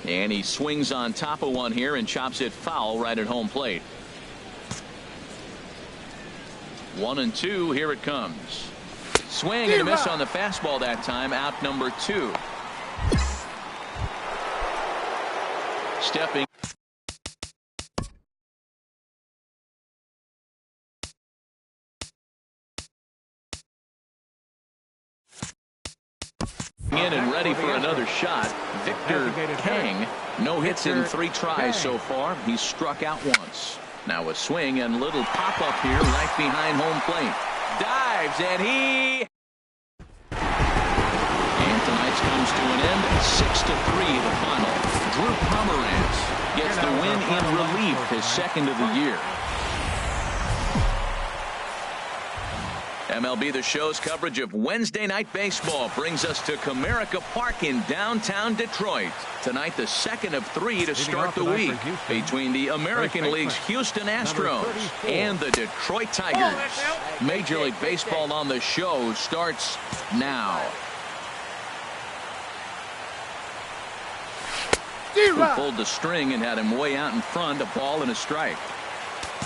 And he swings on top of one here and chops it foul right at home plate. 1-2. Here it comes. Swing and a miss on the fastball that time. Out number 2. Stepping in and ready for another shot. Victor Kang, no hits in 3 tries so far. He's struck out once. Now a swing and little pop-up here right behind home plate. Dives and tonight's comes to an end. 6-3 the final. Drew Pomeranz gets the win in relief, his second of the year. MLB The Show's coverage of Wednesday night baseball brings us to Comerica Park in downtown Detroit. Tonight, the second of 3 to start the week between the American League's Houston Astros and the Detroit Tigers. Major League Baseball on the Show starts now. Who pulled the string and had him way out in front, a ball and a strike.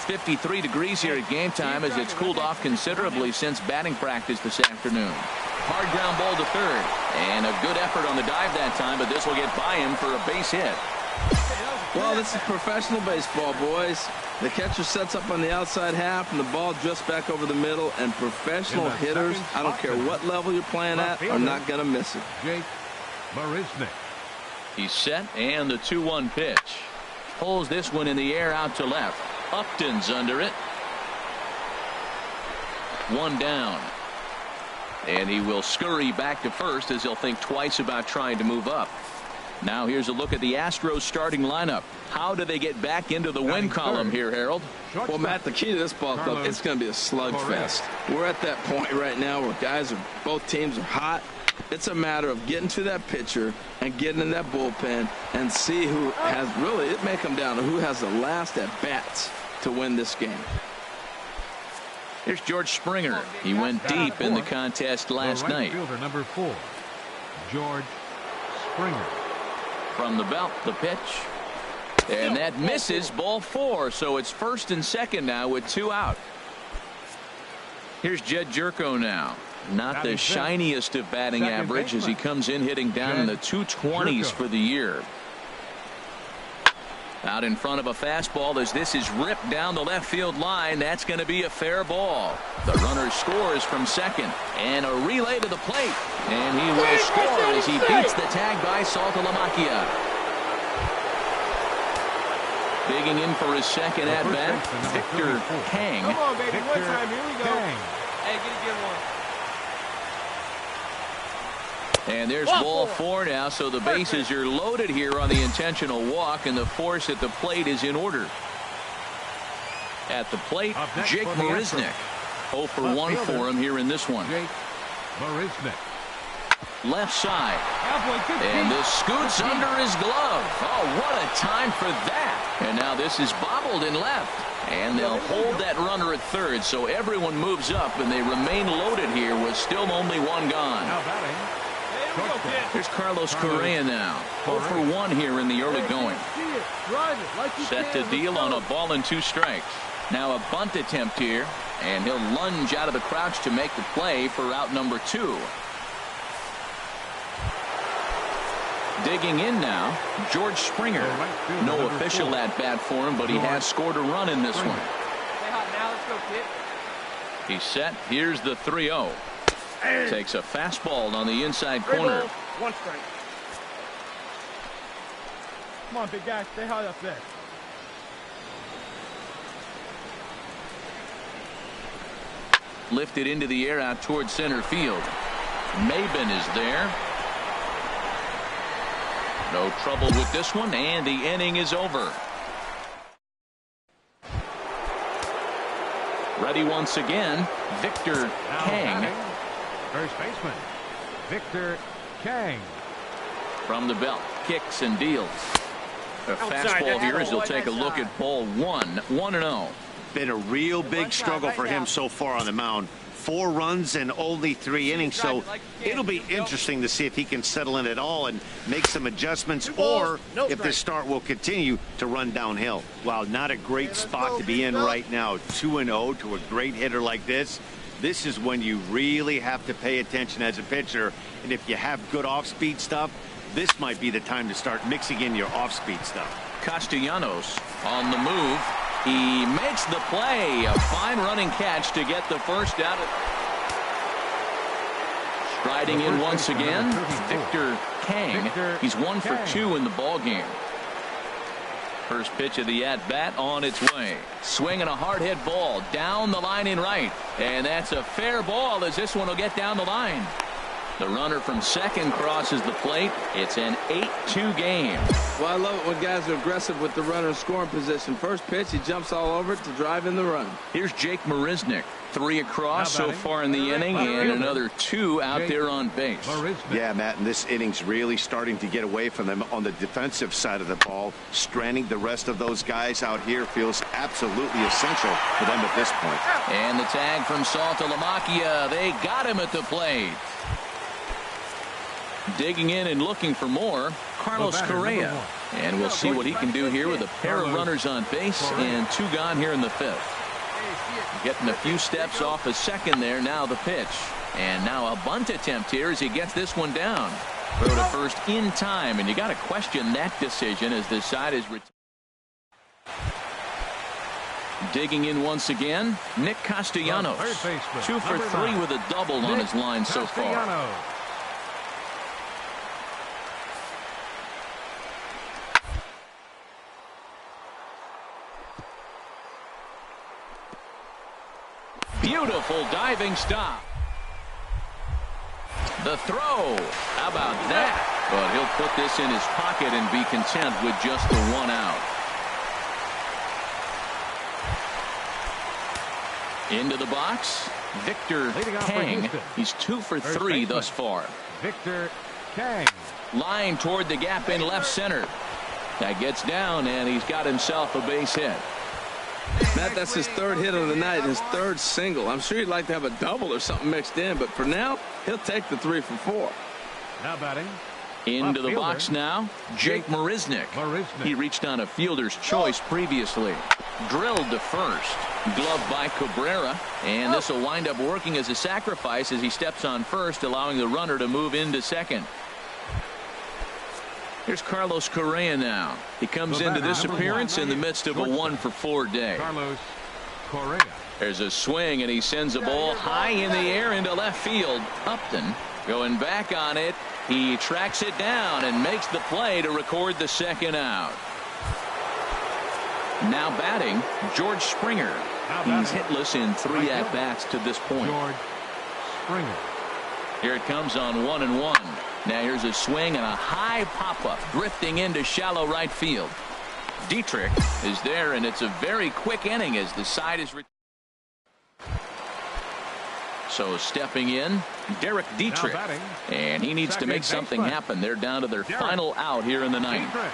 53 degrees here at game time as it's cooled off considerably since batting practice this afternoon. Hard ground ball to third, and a good effort on the dive that time, but this will get by him for a base hit.
Well, this is professional baseball, boys. The catcher sets up on the outside half, and the ball drifts back over the middle, and professional hitters, I don't care what level you're playing at, are not going to miss it.
Jake Marisnick.
He's set, and the 2-1 pitch. Pulls this one in the air out to left. Upton's under it. 1 down. And he will scurry back to first as he'll think twice about trying to move up. Now here's a look at the Astros starting lineup. How do they get back into the win column here, Harold?
Well, Matt, the key to this ball club, it's going to be a slugfest. We're at that point right now where both teams are hot. It's a matter of getting to that pitcher and getting in that bullpen and see who has really, it may come down to who has the last at bats to win this game.
Here's George Springer. He went deep in the contest last night.
Fielder number 4, George Springer.
From the belt, the pitch. And that misses, ball 4. So it's first and second now with 2 out. Here's Jed Jerko now. Not the shiniest of batting average as he comes in hitting down in the 220s for the year. Out in front of a fastball as this is ripped down the left field line. That's going to be a fair ball. The runner scores from second. And a relay to the plate. And he will score as he beats the tag by Saltalamacchia. Digging in for his second at-bat, Victor Kang.
Come on, baby. One time. Here we go. Hey, get one.
And there's ball 4 now, so the bases are loaded here on the intentional walk, and the force at the plate is in order. At the plate, Jake Marisnick. 0 for 1 for him here in this one.
Jake Marisnick.
Left side. And this scoots under his glove. Oh, what a time for that. And now this is bobbled in left. And they'll hold that runner at third, so everyone moves up, and they remain loaded here with still only 1 gone.
Now batting.
Here's Carlos Correa now. 0 for 1 here in the early going. Set to deal on a ball and 2 strikes. Now a bunt attempt here, and he'll lunge out of the crouch to make the play for out number 2. Digging in now, George Springer. No official at-bat for him, but he has scored a run in this one. He's set. Here's the 3-0. Takes a fastball on the inside corner.
1 strike. Come on, big guy. Stay high up there.
Lifted into the air out towards center field. Maben is there. No trouble with this one, and the inning is over. Ready once again, Victor Kang.
First baseman, Victor Kang.
From the belt, kicks and deals. A fastball here as he'll take a look at ball 1. 1-0.
Been a real big struggle for him so far on the mound. 4 runs and only 3 innings, so it'll be interesting to see if he can settle in at all and make some adjustments, or if this start will continue to run downhill. Well, not a great spot to be in right now. 2-0 to a great hitter like this. This is when you really have to pay attention as a pitcher, and if you have good off-speed stuff, this might be the time to start mixing in your off-speed stuff.
Castellanos on the move. He makes the play. A fine running catch to get the first out. Striding in once again, Victor Kang. He's 1 for 2 in the ball game. First pitch of the at-bat on its way. Swinging a hard hit ball down the line in right. And that's a fair ball as this one will get down the line. The runner from second crosses the plate. It's an 8-2 game.
Well, I love it when guys are aggressive with the runner in scoring position. First pitch, he jumps all over it to drive in the run.
Here's Jake Marisnick. 3 across so far in the inning, and another 2 out there on base.
Yeah, Matt, and this inning's really starting to get away from them on the defensive side of the ball. Stranding the rest of those guys out here feels absolutely essential for them at this point.
And the tag from Saltalamacchia. They got him at the plate. Digging in and looking for more, Carlos Correa. And we'll see what he can do here with a pair of runners on base and 2 gone here in the 5th. Getting a few steps off a second there. Now the pitch. And now a bunt attempt here as he gets this one down. Throw to first in time, and you got to question that decision as this side is digging in once again. Nick Castellanos. 2 for 3 with a double on his line so far. Beautiful diving stop. The throw. How about that? But he'll put this in his pocket and be content with just the 1 out. Into the box, Victor Kang. He's 2 for 3 thus far.
Victor Kang.
Line toward the gap in left center. That gets down, and he's got himself a base hit.
Matt, that's his 3rd hit of the night, his 3rd single. I'm sure he'd like to have a double or something mixed in, but for now, he'll take the 3 for 4.
Now batting.
Into the box now, Jake Marisnick. He reached on a fielder's choice previously. Drilled to first. Gloved by Cabrera. And this will wind up working as a sacrifice as he steps on first, allowing the runner to move into second. Here's Carlos Correa now. He comes into this appearance in the midst of a 1 for 4 day.
Carlos Correa.
There's a swing, and he sends a ball high in the air into left field. Upton going back on it. He tracks it down and makes the play to record the 2nd out. Now batting, George Springer. He's hitless in 3 at-bats to this point.
George Springer.
Here it comes on 1-1. Now here's a swing and a high pop-up drifting into shallow right field. Dietrich is there, and it's a very quick inning as the side is. So stepping in, Derek Dietrich, and he needs to make something happen. They're down to their final out here in the 9th.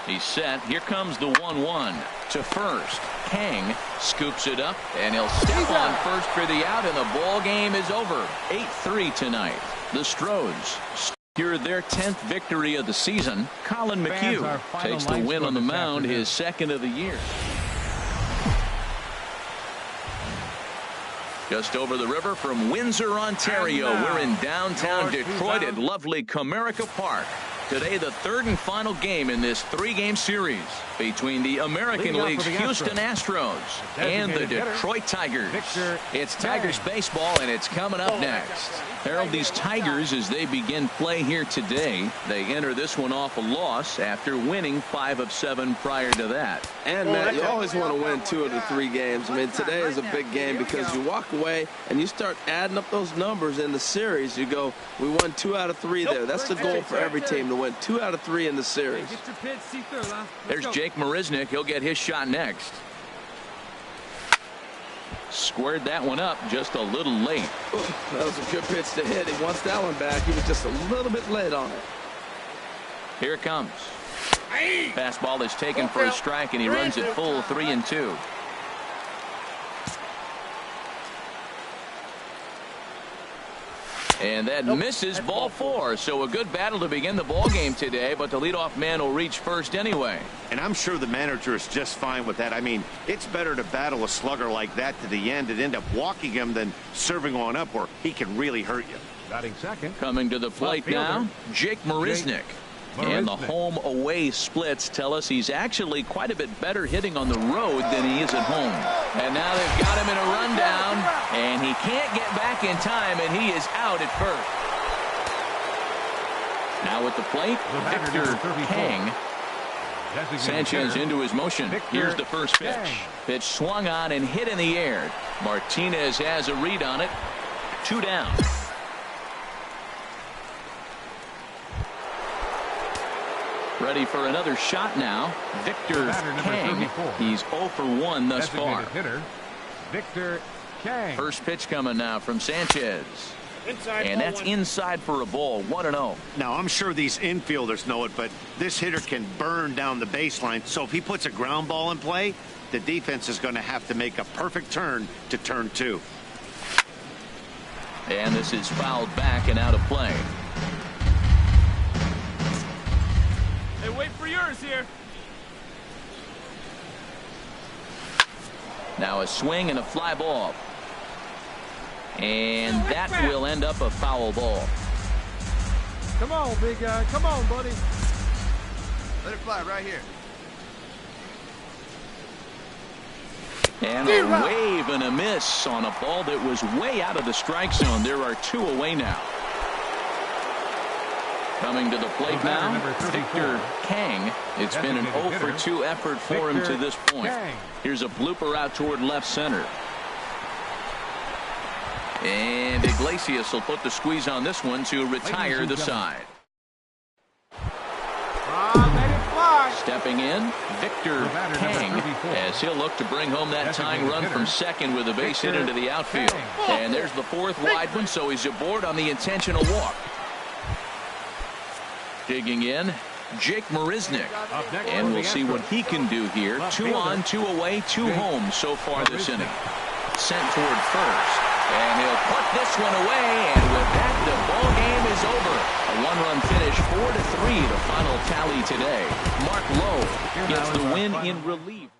He's set. Here comes the 1-1 to first. Kang scoops it up, and he'll step on first for the out, and the ball game is over. 8-3 tonight. The Stros secure their 10th victory of the season. Colin McHugh takes the win on the mound, his 2nd of the year. Just over the river from Windsor, Ontario, we're in downtown Detroit at lovely Comerica Park. Today, the 3rd and final game in this 3-game series between the American League's Houston Astros and the Detroit Tigers. It's Tigers baseball, and it's coming up next. Harold, these Tigers, as they begin play here today, they enter this one off a loss after winning 5 of 7 prior to that.
And, Matt, you always want to win 2 of the 3 games. I mean, today is a big game because you walk away and you start adding up those numbers in the series. You go, we won 2 out of 3 there. That's the goal for every team, to win 2 out of 3 in the series.
There's Jake Marisnick. He'll get his shot next. Squared that one up just a little late.
That was a good pitch to hit. He wants that one back. He was just a little bit late on it.
Here it comes. Fastball is taken for a strike, and he runs it full 3-2. And that misses ball 4. So a good battle to begin the ball game today, but the leadoff man will reach first anyway.
And I'm sure the manager is just fine with that. I mean, it's better to battle a slugger like that to the end and end up walking him than serving on up where he can really hurt you.
Batting second.
Coming to the plate now, Jake Marisnick. And the home-away splits tell us he's actually quite a bit better hitting on the road than he is at home. And now they've got him in a rundown, and he can't get back in time, and he is out at first. Now at the plate, Victor Kang. Sanchez into his motion. Here's the first pitch. Pitch swung on and hit in the air. Martinez has a read on it. 2 down. Ready for another shot now. Victor Kang. He's 0 for 1 thus far.
Victor Kang.
First pitch coming now from Sanchez. And that's inside for a ball. 1-0.
Now, I'm sure these infielders know it, but this hitter can burn down the baseline. So if he puts a ground ball in play, the defense is going to have to make a perfect turn to turn 2.
And this is fouled back and out of play.
Hey, wait for yours here.
Now a swing and a fly ball. And that will end up a foul ball.
Come on, big guy. Come on, buddy. Let it fly right here.
And a wave and a miss on a ball that was way out of the strike zone. There are 2 away now. Coming to the plate now, Victor Kang. It's been an 0 for 2 effort for him to this point. Here's a blooper out toward left center. And Iglesias will put the squeeze on this one to retire the side.
Let it fly.
Stepping in, Victor Kang, as he'll look to bring home that tying run from second with a base hit into the outfield. And there's the 4th wide one, so he's aboard on the intentional walk. Digging in, Jake Marisnick. And we'll see what he can do here. 2 on, 2 away, 2 home so far this inning. Sent toward first. And he'll put this one away. And with that, the ball game is over. A 1-run finish, 4-3, the final tally today. Mark Lowe gets the win in relief.